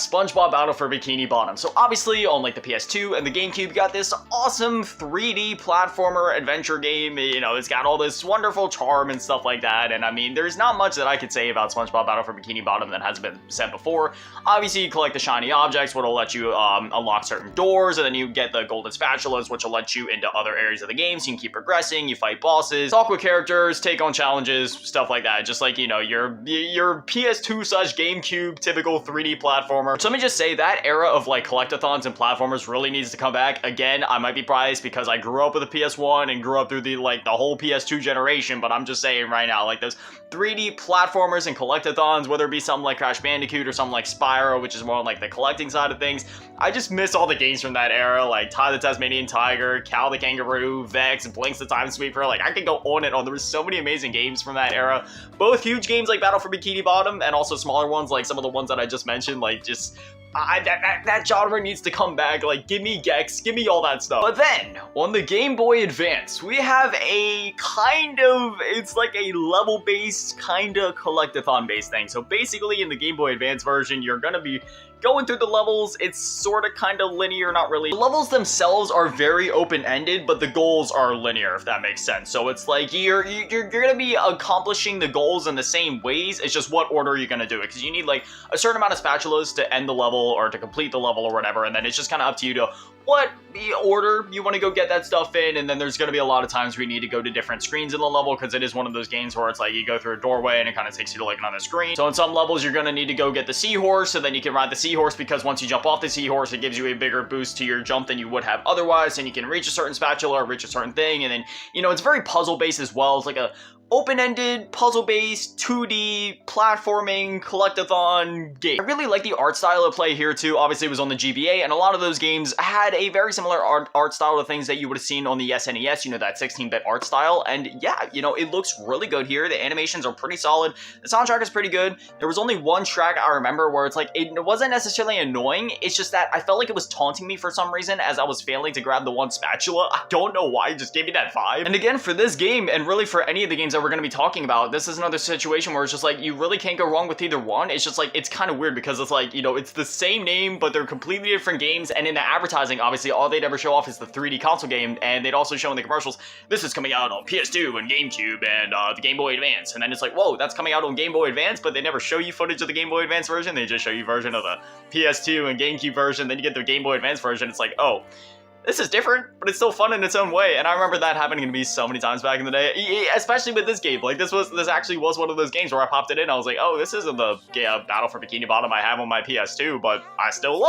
SpongeBob Battle for Bikini Bottom. So obviously on like the PS2 and the GameCube, you got this awesome 3D platformer adventure game. You know, it's got all this wonderful charm and stuff like that. And I mean, there's not much that I could say about SpongeBob Battle for Bikini Bottom that hasn't been said before. Obviously, you collect the shiny objects, which will let you unlock certain doors, and then you get the golden spatulas, which will let you into other areas of the game, so you can keep progressing, you fight bosses, talk with characters, take on challenges, stuff like that. Just like, you know, your PS2/GameCube typical 3D platformer. So let me just say that era of like collectathons and platformers really needs to come back. Again, I might be biased because I grew up with a PS1 and grew up through the whole PS2 generation, but I'm just saying right now, like those 3D platformers and collectathons, whether it be something like Crash Bandicoot or something like Spyro, which is more on like the collecting side of things, I just miss all the games from that era, like Ty the Tasmanian Tiger, Cal the Kangaroo, Vex, Blinks the Time Sweeper. Like, I could go on and on. There were so many amazing games from that era. Both huge games like Battle for Bikini Bottom, and also smaller ones like some of the ones that I just mentioned. Like, just that genre needs to come back. Like, give me Gex, give me all that stuff. But then on the Game Boy Advance, we have a kind of, it's like a level-based kind of collectathon-based thing. So basically, in the Game Boy Advance version, you're gonna be going through the levels. It's sort of kind of linear, not really. The levels themselves are very open-ended, but the goals are linear, if that makes sense. So it's like you're gonna be accomplishing the goals in the same ways. It's just what order you're gonna do it, because you need like a certain amount of spatulas to end the level or to complete the level or whatever, and then it's just kind of up to you to what order you want to go get that stuff in. And then there's going to be a lot of times where you need to go to different screens in the level, because it is one of those games where it's like you go through a doorway and it kind of takes you to like another screen. So in some levels you're going to need to go get the seahorse, so then you can ride the seahorse, because once you jump off the seahorse it gives you a bigger boost to your jump than you would have otherwise, and you can reach a certain spatula or reach a certain thing. And then, you know, it's very puzzle based as well. It's like a open-ended, puzzle-based, 2D, platforming, collectathon game. I really like the art style of play here too. Obviously it was on the GBA, and a lot of those games had a very similar art style to things that you would have seen on the SNES, you know, that 16-bit art style. And yeah, you know, it looks really good here. The animations are pretty solid. The soundtrack is pretty good. There was only one track I remember where it's like, it wasn't necessarily annoying, it's just that I felt like it was taunting me for some reason as I was failing to grab the one spatula. I don't know why, it just gave me that vibe. And again, for this game, and really for any of the games that we're going to be talking about, this is another situation where it's just like you really can't go wrong with either one. It's just like, it's kind of weird because it's like, you know, it's the same name but they're completely different games. And in the advertising, obviously all they'd ever show off is the 3D console game, and they'd also show in the commercials, this is coming out on PS2 and GameCube and the Game Boy Advance. And then it's like, whoa, that's coming out on Game Boy Advance, but they never show you footage of the Game Boy Advance version. They just show you version of the PS2 and GameCube version. Then you get the Game Boy Advance version. It's like, oh, this is different, but it's still fun in its own way. And I remember that happening to me so many times back in the day, especially with this game. Like, this actually was one of those games where I popped it in, I was like, oh, this isn't the Battle for Bikini Bottom I have on my PS2, but I still love it.